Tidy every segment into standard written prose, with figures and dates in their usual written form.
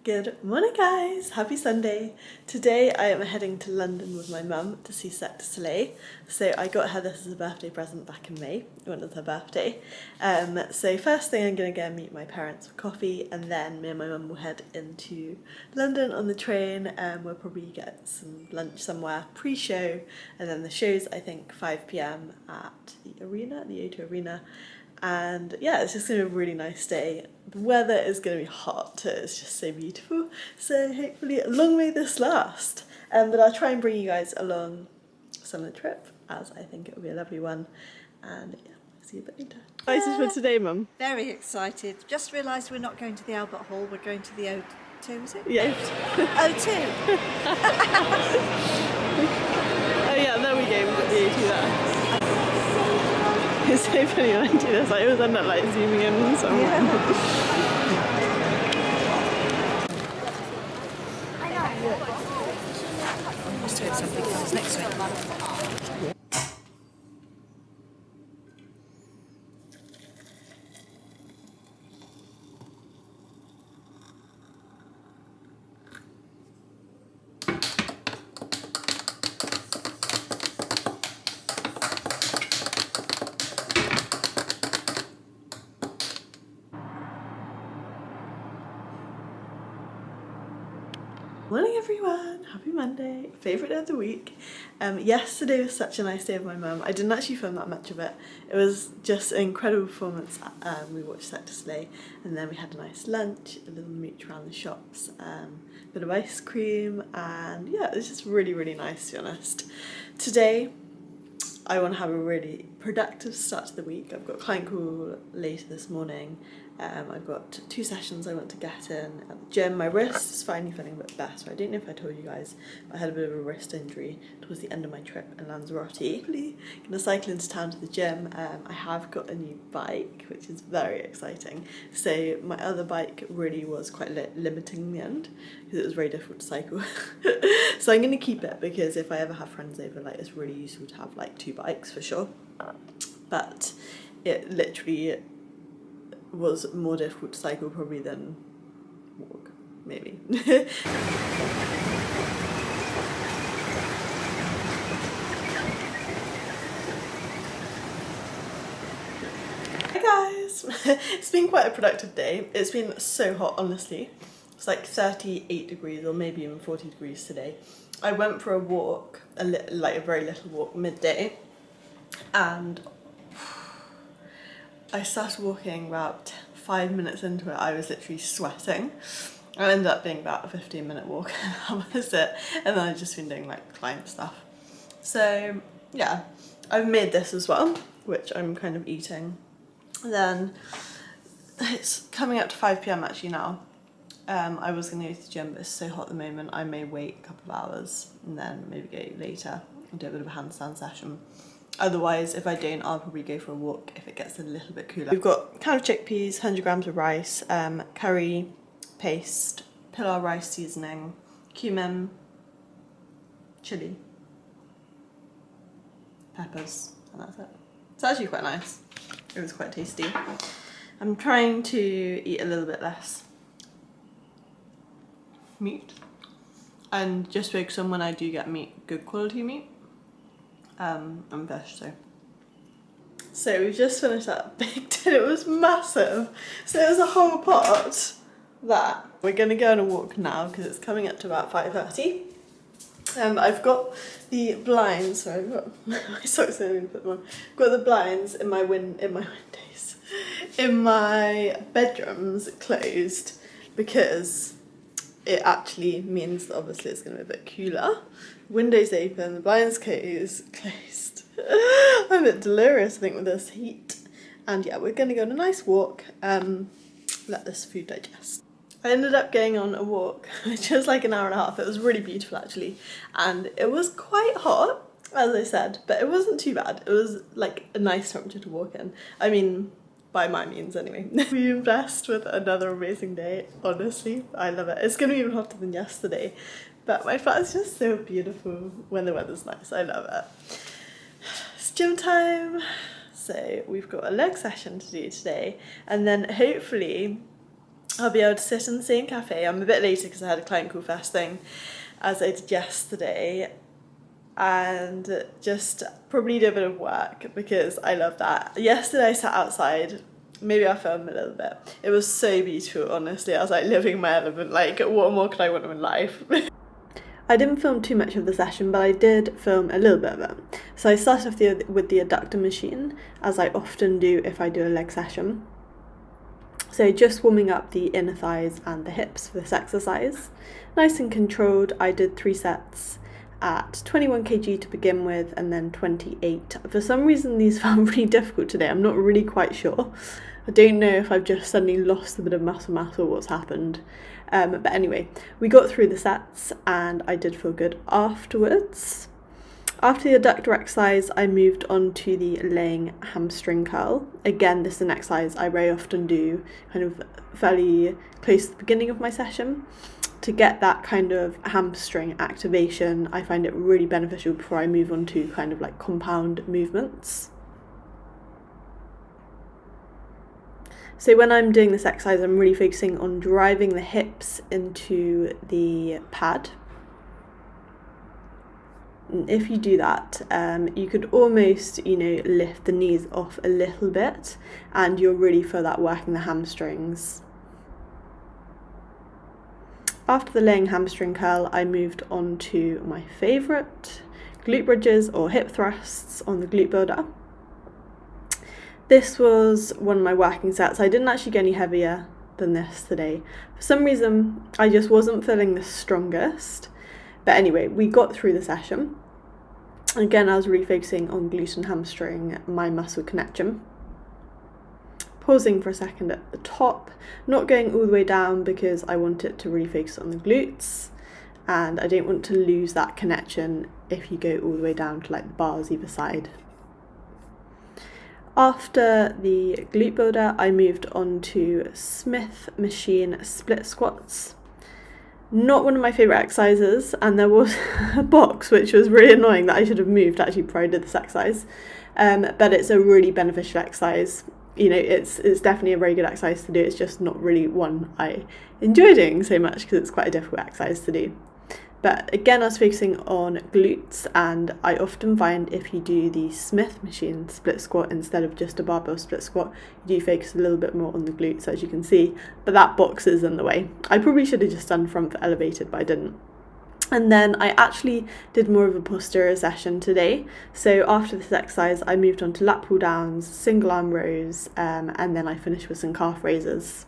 Good morning guys, happy Sunday. Today I am heading to London with my mum to see Cirque du Soleil. So I got her this as a birthday present back in May, when it was her birthday. So first thing I'm going to go and meet my parents for coffee, and then me and my mum will head into London on the train. We'll probably get some lunch somewhere pre-show, and then the show's I think 5 PM at the arena, the O2 Arena. And yeah, it's just going to be a really nice day. The weather is going to be hot, it's just so beautiful. So hopefully long may this last. But I'll try and bring you guys along some of the trip, as I think it will be a lovely one. And yeah, see you a bit later. Excited for today, Mum? Very excited. Just realised we're not going to the Albert Hall, we're going to the O2, is it? Yeah. O2! Oh yeah, there we go, we've got the O2 there. It's so funny when I do this, I always end up like zooming in somewhere. Yeah. Just hope something comes next week. Morning everyone, happy Monday, favourite day of the week. Yesterday was such a nice day with my mum. I didn't actually film that much of it. It was just an incredible performance. We watched Cirque du Soleil, and then we had a nice lunch, a little mooch around the shops, a bit of ice cream, and yeah, it was just really nice, to be honest. Today I want to have a really productive start to the week. I've got a client call later this morning. I've got 2 sessions I want to get in at the gym. My wrist is finally feeling a bit better. I don't know if I told you guys, but I had a bit of a wrist injury towards the end of my trip in Lanzarote. Hopefully going to cycle into town to the gym. I have got a new bike, which is very exciting. So my other bike really was quite limiting in the end, because it was very difficult to cycle. So I'm going to keep it, because if I ever have friends over, like, it's really useful to have like 2 bikes for sure. But it literally was more difficult to cycle probably than walk, maybe. Hey guys! It's been quite a productive day. It's been so hot, honestly. It's like 38 degrees or maybe even 40 degrees today. I went for a walk, like a very little walk, midday, and I started walking about 5 minutes into it. I was literally sweating. It ended up being about a 15-minute walk, and that was it. And then I've just been doing like client stuff. So yeah, I've made this as well, which I'm kind of eating. Then it's coming up to 5 PM actually now. I was going to go to the gym, but it's so hot at the moment. I may wait a couple of hours and then maybe go later and do a bit of a handstand session. Otherwise, if I don't, I'll probably go for a walk if it gets a little bit cooler. We've got kind of chickpeas, 100 grams of rice, curry paste, pilau rice seasoning, cumin, chilli, peppers, and that's it. It's actually quite nice. It was quite tasty. I'm trying to eat a little bit less meat and just focus on when I do get meat, good quality meat. And fish, so we've just finished that baked and it was massive, so it was a whole pot. That we're gonna go on a walk now because it's coming up to about 5:30. I've got the blinds, so I've got my socks on, I'm gonna put them on. I've got the blinds in my windows in my bedrooms closed, because it actually means that obviously it's going to be a bit cooler. Windows open, the blinds closed. I'm a bit delirious, I think, with this heat. And yeah, we're going to go on a nice walk, let this food digest. I ended up going on a walk, which was like an hour and a half. It was really beautiful actually, and it was quite hot, as I said, but it wasn't too bad. It was like a nice temperature to walk in. I mean, by my means anyway. We've been blessed with another amazing day, honestly. I love it. It's going to be even hotter than yesterday, but my flat is just so beautiful when the weather's nice. I love it. It's gym time. So we've got a leg session to do today, and then hopefully I'll be able to sit in the same cafe. I'm a bit later because I had a client call first thing, as I did yesterday, and just probably do a bit of work because I love that. Yesterday I sat outside. Maybe I'll film a little bit. It was so beautiful, honestly. I was like living my element. Like, what more could I want in life? I didn't film too much of the session, but I did film a little bit of it. So I started off with the adductor machine, as I often do if I do a leg session. So just warming up the inner thighs and the hips for this exercise. Nice and controlled. I did 3 sets at 21 kg to begin with, and then 28. For some reason these felt really difficult today. I'm not really quite sure. I don't know if I've just suddenly lost a bit of muscle mass or what's happened. But anyway, we got through the sets and I did feel good afterwards. After the adductor exercise, I moved on to the laying hamstring curl. Again, this is an exercise I very often do kind of fairly close to the beginning of my session. To get that kind of hamstring activation, I find it really beneficial before I move on to kind of like compound movements. So when I'm doing this exercise, I'm really focusing on driving the hips into the pad. If you do that, you could almost, lift the knees off a little bit, and you'll really feel that working the hamstrings. After the laying hamstring curl, I moved on to my favourite, glute bridges or hip thrusts on the glute builder. This was one of my working sets. I didn't actually get any heavier than this today. For some reason, I just wasn't feeling the strongest. But anyway, we got through the session. Again, I was really focusing on glute and hamstring, my muscle connection. Pausing for a second at the top, not going all the way down because I want it to really focus on the glutes, and I don't want to lose that connection if you go all the way down to like the bars either side. After the glute builder, I moved on to Smith machine split squats. Not one of my favourite exercises, and there was a box which was really annoying that I should have moved actually before I did this exercise, but it's a really beneficial exercise. It's definitely a very good exercise to do. It's just not really one I enjoy doing so much because it's quite a difficult exercise to do. But again, I was focusing on glutes, and I often find if you do the Smith machine split squat instead of just a barbell split squat, you do focus a little bit more on the glutes, as you can see, but that box is in the way. I probably should have just done front foot elevated, but I didn't. And then I actually did more of a posterior session today. So after this exercise, I moved on to lat pull downs, single arm rows, and then I finished with some calf raises.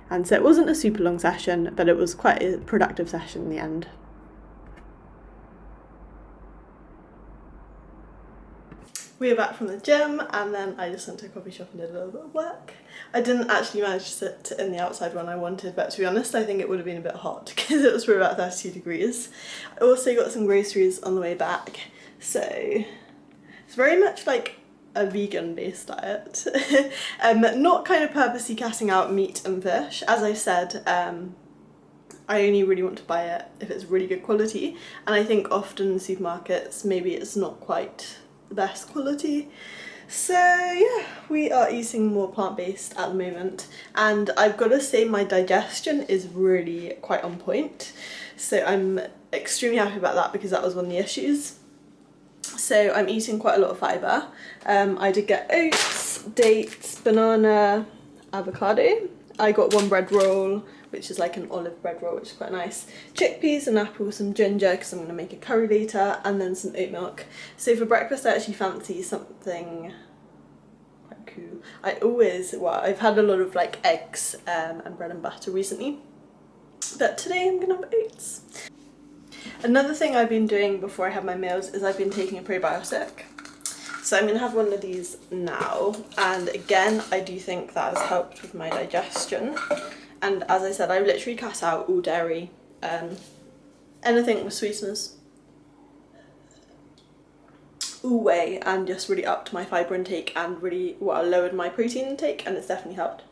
And so it wasn't a super long session, but it was quite a productive session in the end. We were back from the gym, and then I just went to a coffee shop and did a little bit of work. I didn't actually manage to sit in the outside one I wanted, but to be honest, I think it would have been a bit hot because it was probably about 32 degrees. I also got some groceries on the way back, so it's very much like a vegan-based diet. Not kind of purposely cutting out meat and fish. As I said, I only really want to buy it if it's really good quality, and I think often in supermarkets maybe it's not quite the best quality. So yeah, we are eating more plant-based at the moment, and I've got to say my digestion is really quite on point, so I'm extremely happy about that because that was one of the issues. So I'm eating quite a lot of fibre. I did get oats, dates, banana, avocado. I got one bread roll, which is like an olive bread roll, which is quite nice. Chickpeas, an apple, some ginger, because I'm going to make a curry later, and then some oat milk. So for breakfast I actually fancy something quite cool. I've had a lot of like eggs and bread and butter recently, but today I'm going to have oats. Another thing I've been doing before I have my meals is I've been taking a probiotic. So I'm going to have one of these now, and again I do think that has helped with my digestion. And as I said, I've literally cut out all dairy, anything with sweeteners, all whey, and just really upped my fibre intake and really lowered my protein intake, and it's definitely helped.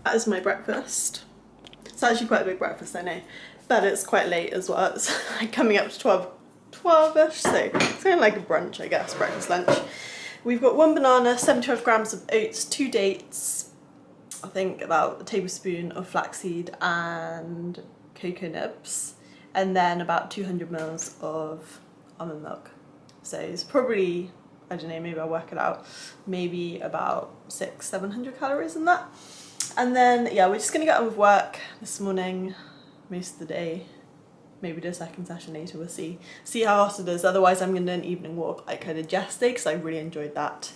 That is my breakfast. It's actually quite a big breakfast, I know, but it's quite late as well. It's like coming up to 12-ish, so it's kind of like a brunch, I guess, breakfast, lunch. We've got 1 banana, 75 grams of oats, 2 dates, I think about a tablespoon of flaxseed and cocoa nibs, and then about 200 mils of almond milk. So it's probably, I don't know, maybe I'll work it out, maybe about 600-700 calories in that. And then, yeah, we're just gonna get on with work this morning, most of the day. Maybe do a second session later, we'll see how hot it is. Otherwise I'm gonna do an evening walk like I did yesterday, because I really enjoyed that.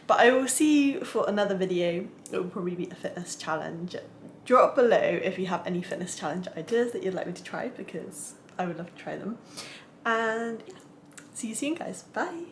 But I will see you for another video. It will probably be a fitness challenge. Drop below if you have any fitness challenge ideas that you'd like me to try, because I would love to try them. And yeah, see you soon guys, bye.